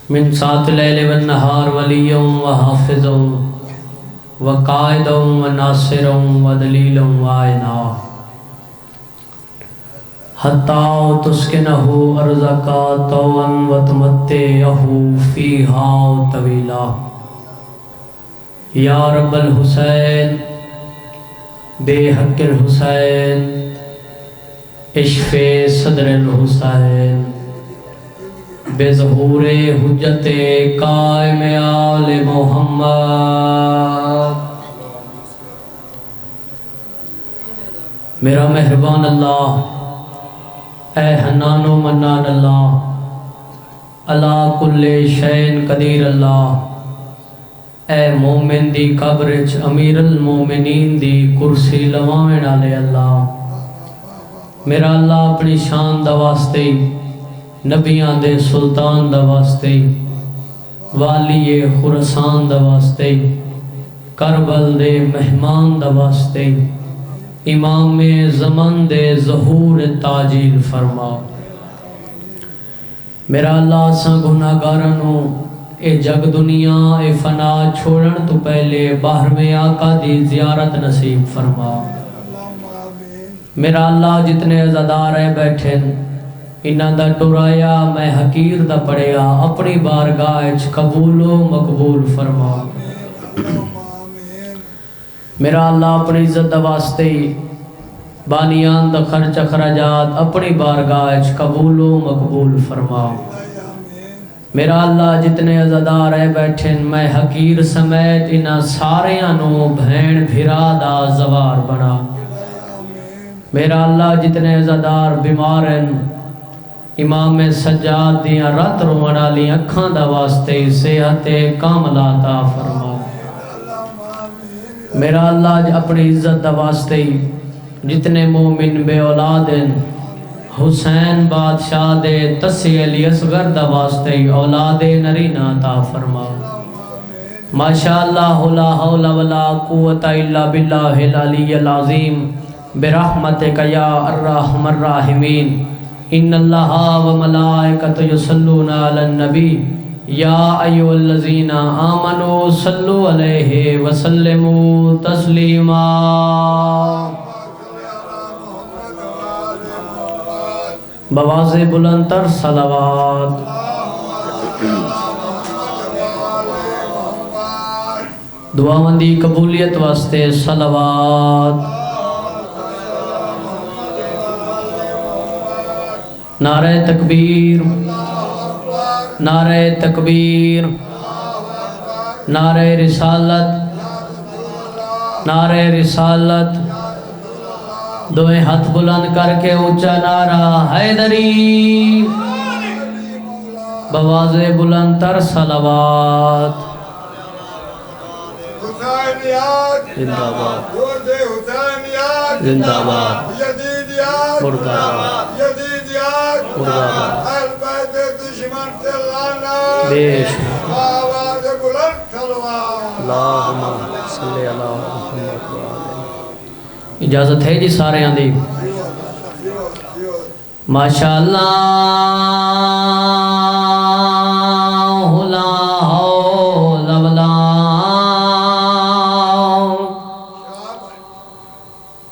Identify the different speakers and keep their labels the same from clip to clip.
Speaker 1: من ساعة الليل والنهار وليا وحافظا وقائدا وناصرا ودليلا وعينا حتى تسكنه أرضك طوعا وتمتعه فيها طويلا یا رب الحسین بے حق الحسین اشف صدر الحسین بے ظہور حجت قائم آل محمد۔ میرا مہربان اللہ، اے حنان و منان اللہ، علی کل شیء قدیر اللہ، اے مومن دی قبرچ امیر المومنین دی کرسی لواویں والے اللہ، میرا اللہ اپنی شان دا واسطے نبیاں دے سلطان دا واسطے والی خراسان دا واسطے کربل دے مہمان دا واسطے امام زمان دے ظہور تاجیل فرما۔ میرا اللہ سا گناہگارانوں اے جگ دنیا اے فنا چھوڑن تو پہلے باہر میں آقا دی زیارت نصیب فرما۔ میرا اللہ جتنے عزادار ہے بیٹھیں انہاں دا ٹرایا میں حقیر دا پڑیا اپنی بارگاہ قبول و مقبول فرما۔ میرا اللہ اپنی عزت دا واسطے بانیان دا خرچ اخراجات اپنی بارگاہ قبول و مقبول فرما۔ میرا اللہ جتنے عزادار ہے بیٹھیں میں حقیر سمیت انہاں سارے انو بھین بھرا دا زوار بنا۔ میرا اللہ جتنے عزادار بیمار ہیں امام سجاد دیاں رات رومنا لی اکھاں دا واسطے صحت کاملہ عطا فرما۔ میرا اللہ اپنی عزت دا واسطے جتنے مومن بے اولاد ہیں حسین بادشاہ دے تسی علی اصغر دا واسطے اولاد نرینہ عطا فرما۔ ماشاءاللہ لا حول ولا قوت الا باللہ العلی العظیم برحمتک یا الرحم الراحمین۔ ان اللہ و ملائکۃ یصلون علی النبی یا ایھا الذین آمنوا صلوا علیہ وسلموا تسلیما۔ بواز بلندتر صلوات۔ دعا مندی قبولیت واسطے صلوات۔ نعرہ تکبیر، نعرہ تکبیر، نعرہ رسالت، نعرہ رسالت، دوئے ہاتھ بلند کر کے اونچا نعرہ حیدری، بواز بلند تر صلوات۔ زندہ باد، زندہ باد، مردہ باد، مردہ باد، بیش اللہم صلی اللہ محمد وآلہ۔ اجازت ہے جی سارے آندھی ماشاءاللہ لا حول ولا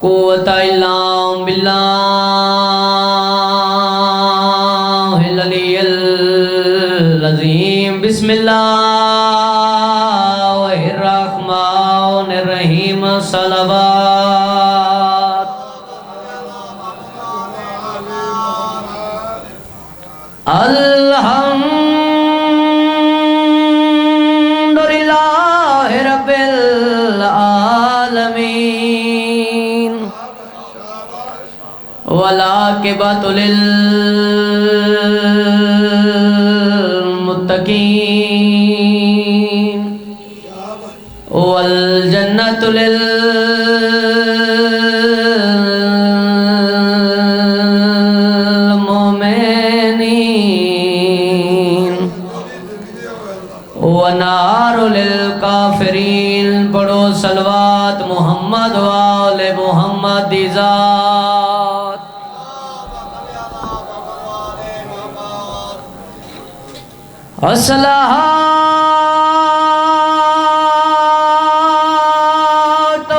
Speaker 1: قوت الا باللہ العلی العظیم۔ بسم اللہ الرحمن الرحیم۔ صلوات۔ الحمدللہ رب العالمین والعاقبۃ للمتقین والجنۃ للمؤمنین ونار للکافرین۔ پڑھو صلوات محمد وآل محمد دی ذات۔ الصلاة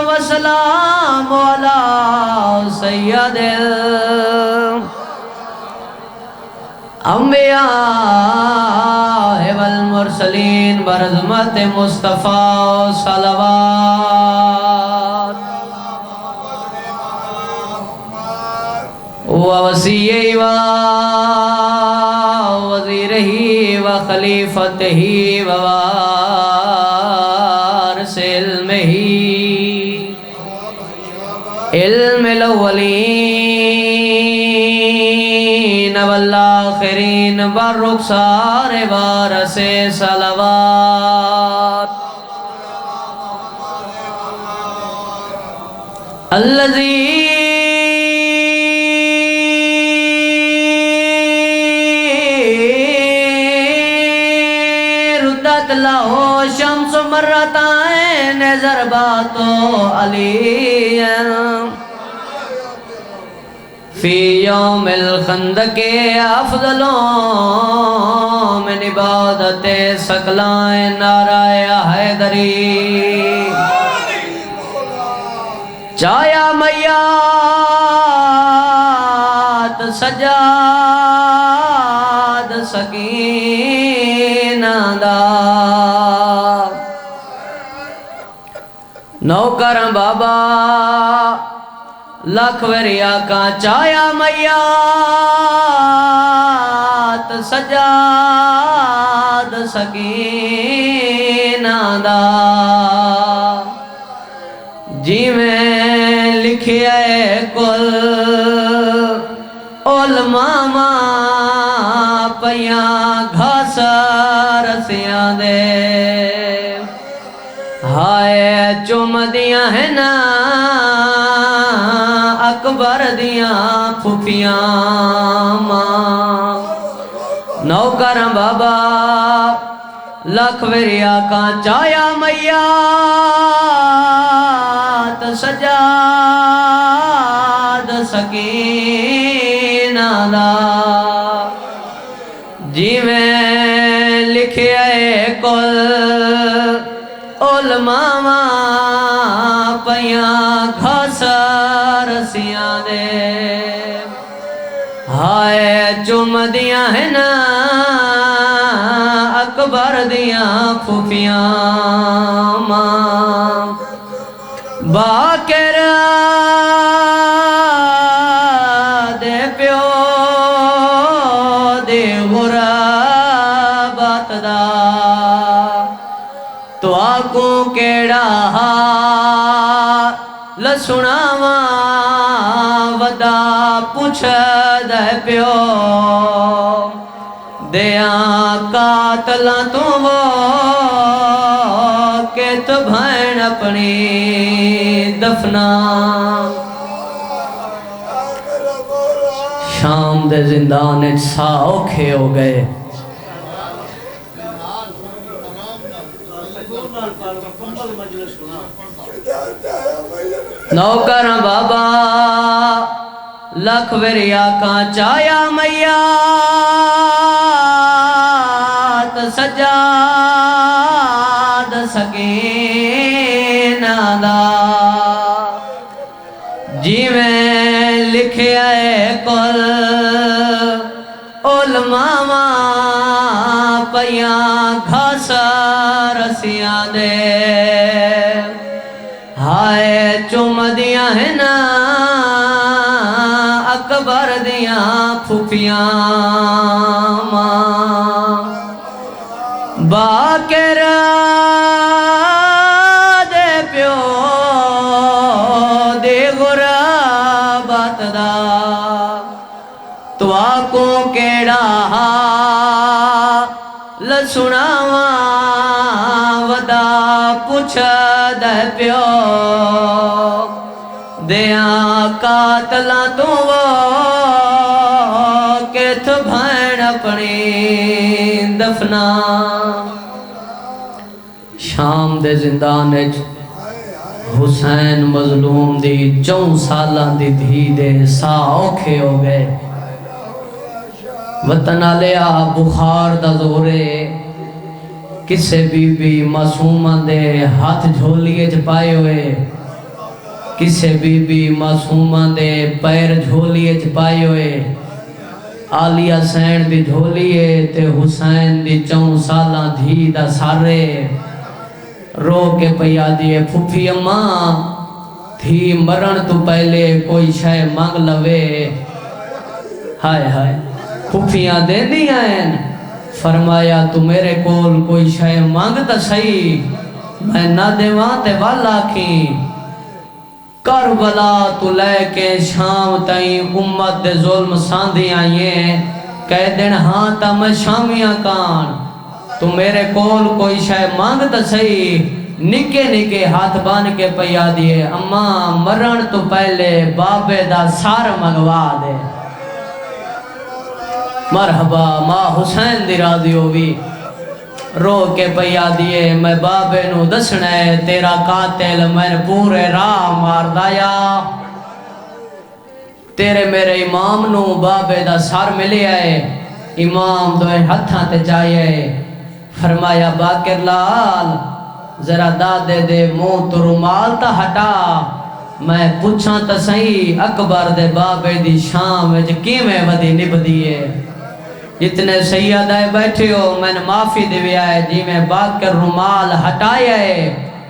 Speaker 1: والسلام على سید الانبیاء والمرسلین برحمت مصطفیٰ صلوات ووصیہی ووزیرہی وخلیفتہی ووارث علمہی علم الاولین والآخرین والرخسار وارث صلوات الذی ردت لہو شمس مرتائن ضرباتو علی فی یوم الخندق افضلوں من عبادت سکلائیں نعرہ حیدری چایا میات سجاد سکینہ دا نوکر بابا لکھ وریا کا چایا میات سجاد سکینہ دا جی میں لکھیا کل علماء پیاں گھاس رسیاں دے ہائے چوم دیاں ہیں نا اکبر دیاں پھوپیاں ماں نوکر بابا لکھ وریا کا چایا میات سجاد سکینہ دا جی میں لکھیا کل علماء پیاں گھاس رسیاں دے ہائے چوم دیاں ہیں نا اکبر دیاں پھوپیاں ماں باکر دے پیو دے غربت دا تو آکو کیڑا لسناواں ودا پوچھ دے پیو دیاں قاتلاں تو وہ کہ تو بھین اپنی دفنا شام دے زندان سا اوکھے ہو گئے نوکر بابا لکھ وریا کا چایا میات سجاد سکینہ دا جی میں لکھیا کل علماء پیاں گھاس رسیاں دے ہائے چوم دیاں ہیں نا اکبر دیاں پھوپیاں ماں باکر دے پیو دے غربت دا تو آکو کیڑا لسناواں ودا پوچھ دے پیو دیاں قاتلاں تو وہ کہ تو بھین اپنی دفنا شام دے زندان حسین مظلوم دی 4 سالاں دی دھی دے سا اوکھے ہو گئے وطن آلیا بخار دا زورے کسے بی بی معصومہ دے ہاتھ جھولیے چ پائے ہوئے کسے بی بی معصومہ دے پیر جھولیے چ پائے ہوئے عالیہ سین دی جھولیے تے حسین دی 4 سالاں دھی دا سارے رو کے پیا دیے پھوپھی اماں دھی مرن تو پہلے کوئی شے مانگ لوے ہائے ہائے پھوپھیاں دے دیا ہیں فرمایا تو میرے کول کوئی شے مانگ تا صحیح میں نہ دیواں تے والا کی کربلا تو لے کے شام تائیں امت دے ظلم ساندھی آئیں کہہ دن ہاں تا میں شامیاں کان تو میرے کول کوئی شے مانگتا صحیح نکے نکے ہاتھ بان کے پیا دیے اماں مرن تو پہلے بابے دا سار منگوا دے مرحبا ماں حسین دی راضی ہوئی رو کے پیا دیے میں بابے نو دسنے تیرا قاتل میں پورے راہ مار دایا تیرے میرے امام نو بابے دا سار ملے آئے امام دوئے ہتھاں تے جائے فرمایا باقر لال ذرا دادے دے منہ تو رومال تا ہٹا میں پوچھاں تا صحیح اکبر دے بابے دی شام وچ کیویں ودی نب دیے جتنے سیدہ بیٹھے ہو میں نے معافی دیوی آئے جی میں باقر رومال ہٹائے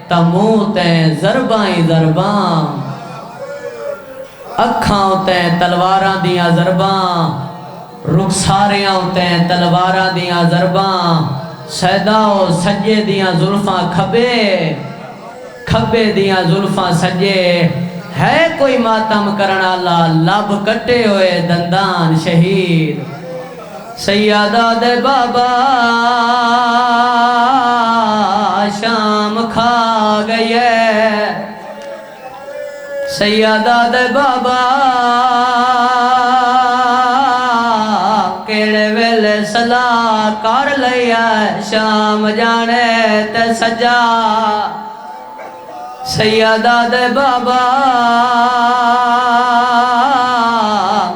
Speaker 1: تا منہ تے ضربائیں ضرباں اکھاں تے تلواراں دیاں ضرباں رخساریاں تے تلواراں دیاں ضرباں سیداؤ سجے دیاں زلفاں کھبے دیاں زلفاں سجے ہے کوئی ماتم کرنا لب کٹے ہوئے دندان شہید سیدہ دے بابا شام کھا گئے سیدہ دے بابا کیڑے ویلے صلاح کر لیا شام جانے تے سجا سیدہ دے بابا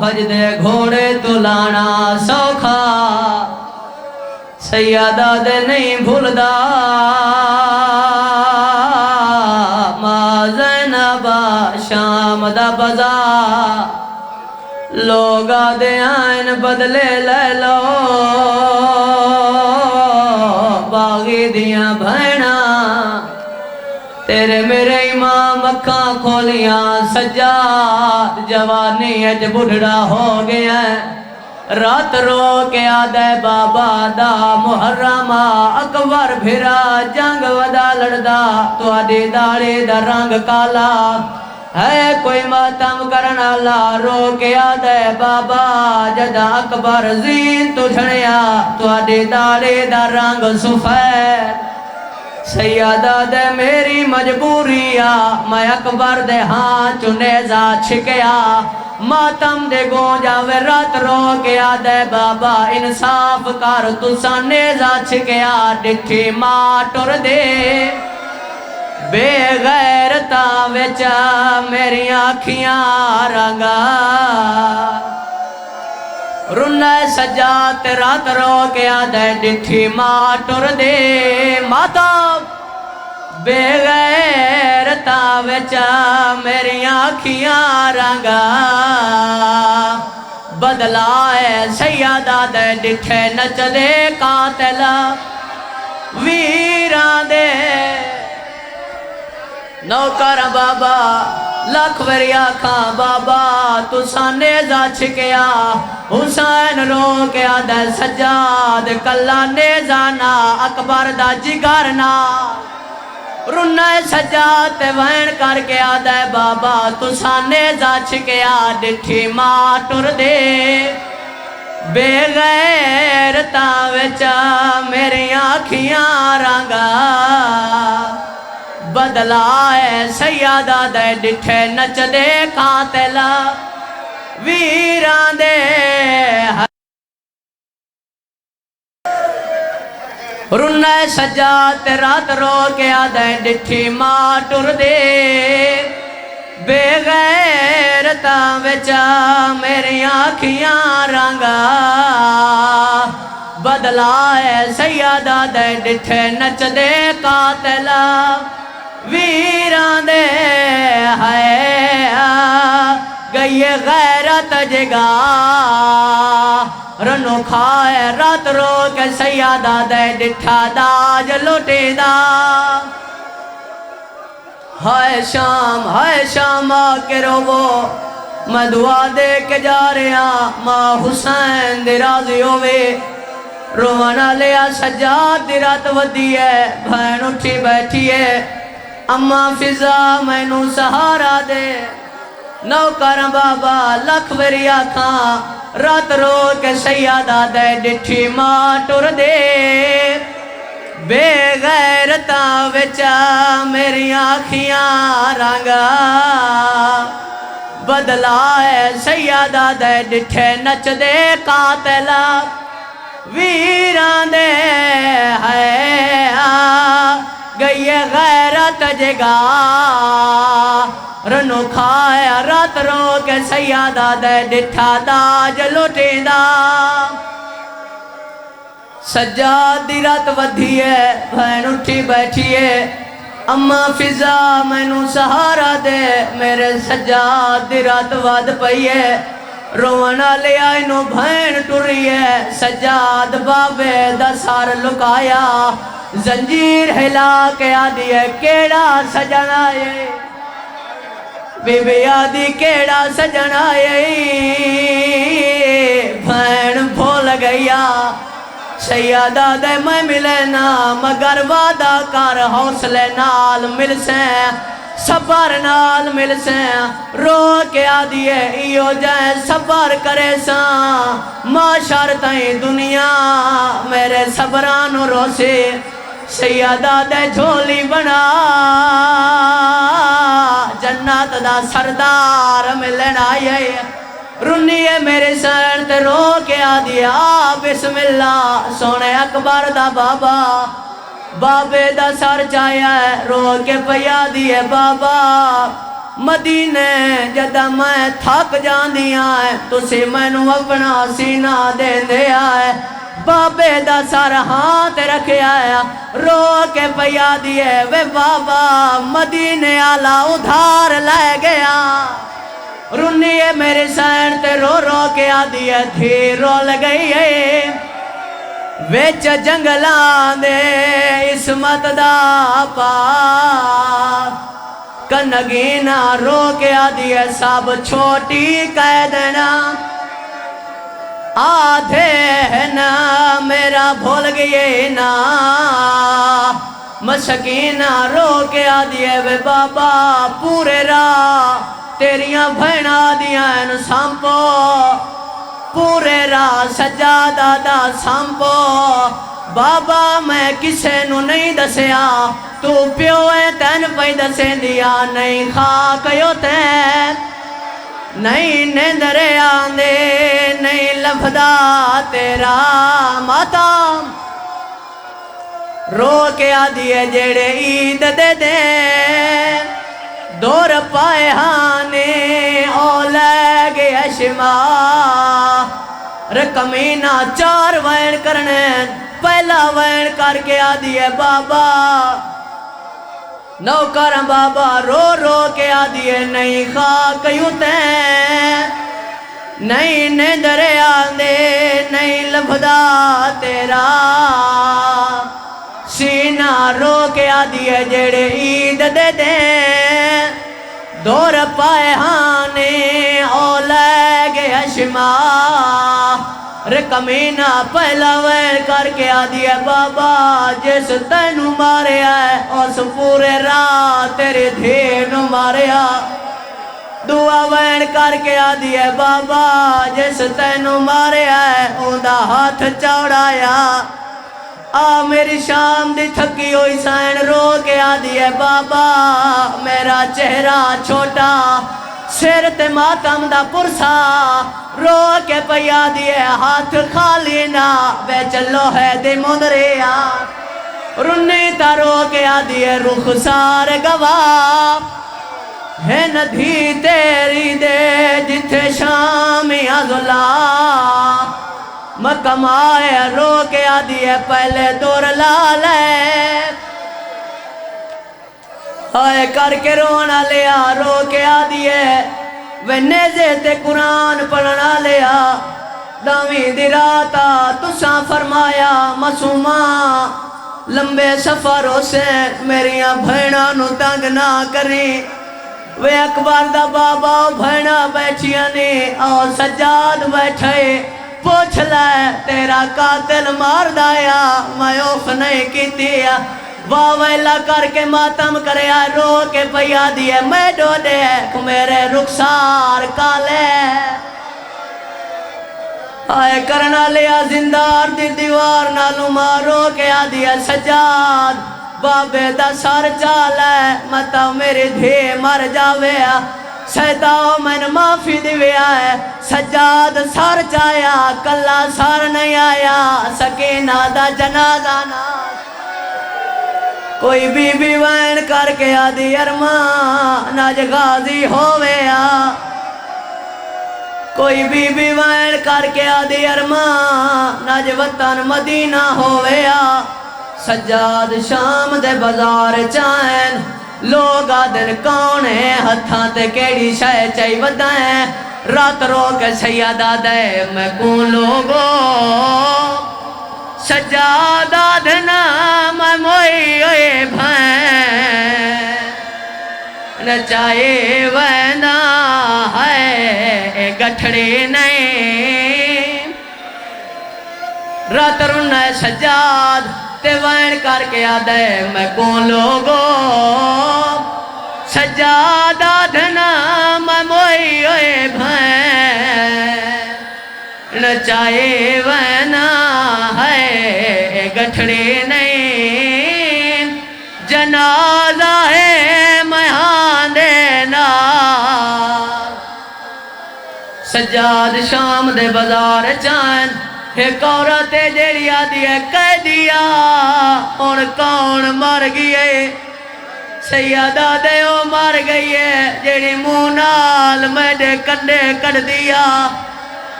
Speaker 1: بھج دے گھوڑے تو لانا سوکھا سیدہ دے نہیں بھولدا ماں زینب شام دا بازار لوگا دے آئین بدلے لے لو باغی دیاں بھینا تیرے میرے امام اکھاں کھولیاں سجاد جوانی اج بڑھڑا ہو گیا رات رو کے آدھے بابا دا محرمہ اکبر بھرا جنگ ودا لڑدا تو آدھی داڑی دا رنگ کالا ہے کوئی ماتم کرنا لا رو کے آدھے بابا جدا اکبر زین تو جھڑیا تو آدھی داڑی دا رنگ سفید سیدہ دے میری مجبوری میں اکبر دے ہاں چنیزہ چھکیا ماتم دے گونجا وے رات رو کے آدھے بابا انصاف کر تو سانیزہ چھکیا ڈٹھی ماں ٹر دے بے غیرتا وچا میری آنکھیاں رنگا رنہ سجات رات رو کے آدھے ڈٹھی ماں ٹر دے ماتا بے غیرتا وچا میری آنکھیاں رنگا بدلائے سیدہ دے ڈٹھے نچ دے قاتل ویران دے نوکر بابا لکھ وریا کھاں بابا تو سانیزہ چھکیا حسین رو کے آدھے سجاد کلا نیزانا اکبر دا جگرنا رنہ سجاد وین کر کے آدھے بابا تو سانیزہ چھکیا ڈٹھی ماں ٹر دے بے غیرتا وچا میری آنکھیاں رنگا بدلائے سیدہ دے ڈٹھے نچ دے قاتل ویران دے رنہ سجات رات رو کے آدھے ڈٹھی ماں ٹر دے بے غیرتاں وچا میری آنکھیاں رنگا بدلا ہے سیادہ دے ڈٹھے نچ دے قاتلا ویران دے ہے گئی غیرت جگا رنو کھائے رات رو کے سیادہ دے ڈٹھا داج لوٹے دا ہائے شام آ کے روو میں دعا دے کے جا رہا ماں حسین دی راضی ہوئے روانہ لیا سجاد دی رات ودی ہے بہن اٹھی بیٹھی ہے اماں فضا میں نو سہارا دے نوکر بابا لکھ وری آکھاں رات رو کے سیادہ دے ڈٹھی ماں ٹر دے بے غیرتاں وچا میری آنکھیاں رنگا بدلا ہے سیادہ دے ڈٹھے نچ دے قاتلا ویران دے ہے گئی غیرت جگا رنو کھایا رات رو کے سیادہ دے ڈٹھا داج لوٹے دا سجاد دی رات ودھی ہے بہن اٹھی بیٹھی ہے اماں فضا میں نو سہارا دے میرے سجاد دی رات ود پئی ہے رونا لیا انو بہن ٹری ہے سجاد بابے دا سار لکایا زنجیر ہلا کے آدھی ہے کیڑا سجن آئے بی بی آدھی کیڑا سجن آئے بہن بھول گیا سیادہ دے میں ملے نا مگر وعدہ کر حوصلے نال مل سیں صبر نال مل سیں رو کے آدھی ہے ایو جائے صبر کرے ساں معاشر تائیں دنیا میرے صبرانو رو سے سیادہ دے جھولی بنا جنت دا سردار ملن آئے رنیے میرے سین تے رو کے آدھیا بسم اللہ سونے اکبر دا بابا بابے دا سر چایا ہے رو کے پیا دیئے بابا مدینے جدہ میں تھک جان دیا ہے تسی میں نو اپنا سینہ دین دیا ہے بابے دا سر ہاتھ رکھے آیا رو کے پیا دیئے وے بابا مدینے آلہ ادھار لے گیا رنیے میرے سین تے رو رو کے آدھی ہے تھی رول گئی ہے ویچ جنگلان دے اسمت دا پا کنگینا رو کے آدھی ہے سب چھوٹی قیدنا آدھے ہے نا میرا بھول گئے نا مسکینہ رو کے آدھی ہے وے بابا پورے راہ تیریاں بھینا دیاں ان سامپو پورے راہ سجادہ دا سامپو بابا میں کسے نو نہیں دسیا تو پیوے تین پہ دسیں دیا نہیں خاک یو تین نہیں نیندرے آندے نہیں لفظا تیرا ماتام رو کے آدھی ہے جیڑے عید دے دیں دور پائے ہانے اولے گئے شما رکمینہ چار وین کرنے پہلا وین کر کے آدھی ہے بابا نوکر بابا رو رو کے آدھی ہے نہیں خاک یوتیں نہیں نیندرے آندے نہیں لفظا تیرا سینہ رو کے آدھی ہے جیڑے عید دے دیں دور پائے ہانے اولے گئے شما رکمینہ پہلا وین کر کے آدھی ہے بابا جس تینو مارے آئے اس پورے راہ تیرے دھینو مارے آئے دعا وین کر کے آدھی ہے بابا جس تینو مارے آئے اندہ ہاتھ چوڑایا آ میری شام دی تھکی ہوئی سین رو کے آدھی ہے بابا میرا چہرہ چھوٹا سر تے ماتم دا پرسا رو کے پیا دیے ہاتھ خالی نا بے چلو ہے دے مندریا رنی تا رو کے آدھی ہے رخ سار گواہ ہے ندھی تیری دے جتھے شامی ازلا مکمائے رو کے آدھی ہے پہلے دور لالے ہائے کر کے رونا لیا رو کے آدھی ہے وہ نیزے تے قرآن پڑھنا لیا داویں دی راتا تساں فرمایا مسوما لمبے سفروں سے میریاں بھیڑاں نو تنگ نہ کری وہ اکبر دا بابا بھیڑاں بیٹھیاں نے اور سجاد بیٹھے پوچھ لے تیرا قاتل مار دایا میں اوف نہیں کیتی واویلا کر کے ماتم کرے رو کے پیا دیے میں ڈولے میرے رخسار کالے آئے کرنا لیا زندار دی دیوار نالو مارو کے آدھی ہے سجاد بابے دا سر چالے مطا میری دھی مر جاوے سیداؤ میں نے معافی دیویا ہے سجاد سر چایا کلا سر نہیں آیا سکینہ دا جنازہ ناس کوئی بی بی وین کر کے آدھی ارمان ناج غازی ہوویا کوئی بی بی وین کر کے آدھی ارمان ناج وطن مدینہ ہوویا سجاد شام دے بازار چائن لوگ آدھن کون ہے ہتھاں تے کیڑی شے چاہی ودائیں رات رو کے سیادہ دے میں کون لوگو سجاد آدھنا میں موئی ہوئے بھائیں نچائے وینا ہے گٹھڑی نہیں رات رونا ہے سجاد تے وین کر کے آدھے میں کون لوگو سجاد آدھنا میں موئی ہوئے بھائیں نچائے وینا ہے گٹھڑی نہیں جنازہ ہے میہاں دینا سجاد شام دے بازار چائن ایک عورت جیڑی آدھی ہے کہہ دیا اور کون مر گئے سیادہ دیو مر گئی ہے جیڑی مونال میڈے کنڈے کڑ دیا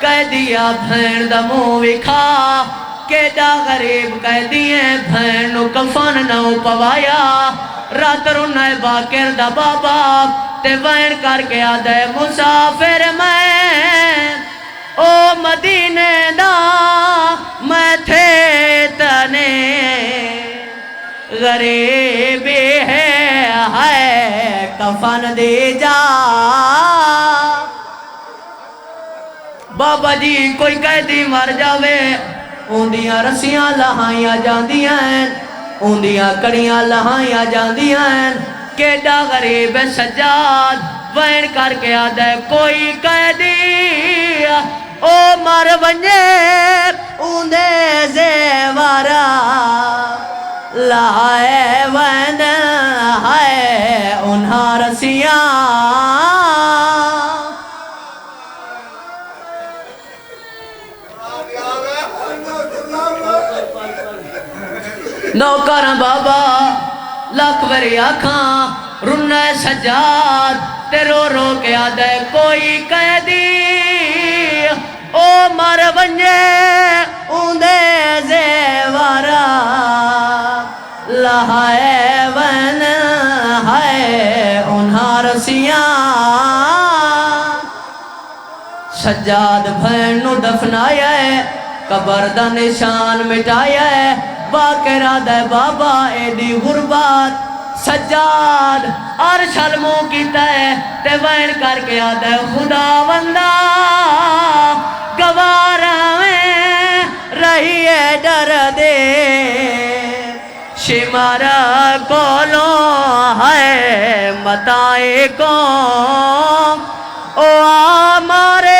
Speaker 1: کہہ دیا بھین دا منہ وکھا کیڈا غریب کہہ دیئے بھین نو کفن نو پوایا رات رونا باکر دا بابا تے وین کر کے آدھے مسافر میں او مدینے دا میں تھے تنے غریبی ہے کفن دی جا بابا جی کوئی قیدی مر جاوے اوندیاں رسیاں لہائیاں جاندیاں ہیں اوندیاں کڑیاں لہائیاں جاندیاں ہیں کیڈا غریب سجاد وین کر کے آدھے کوئی قیدی او مر ونجے اوندے زیوارا لائے وین ہے انہاں رسیاں نوکر بابا لکھ وری آکھاں رنہ سجاد تے رو رو کے آدھے کوئی قیدی او مر ونجے اوندے زیوارا لہائے ون ہے انہاں رسیاں سجاد بھین نو دفنایا ہے قبر دا نشان مٹایا ہے باقر آدھے بابا ایدی غربات سجاد عرش علموں کیتا ہے تے وین کر کے آدھے خدا وندہ گوارا میں رہی ہے ڈر دے شمارا کولوں ہے متائے کون او آمارے